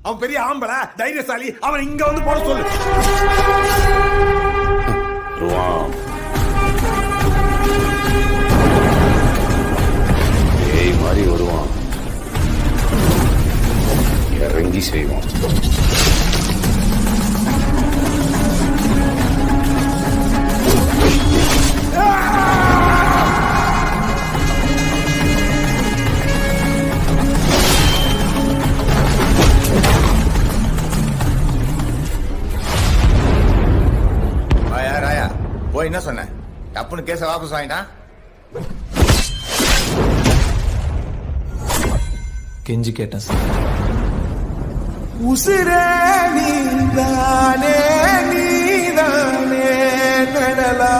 அவன் பெரிய ஆம்பளை தைரியசாலி, அவன் இங்க வந்து போட சொல்லு. ஏய் மாதிரி வருவான், இறங்கி செய்வான். போய் என்ன சொன்ன? தப்புன்னு கேஸ வாபஸ் வாங்கிட்டான். கெஞ்சி கேட்டேன் சார். உசிரே நீதானே நீதானே நடலா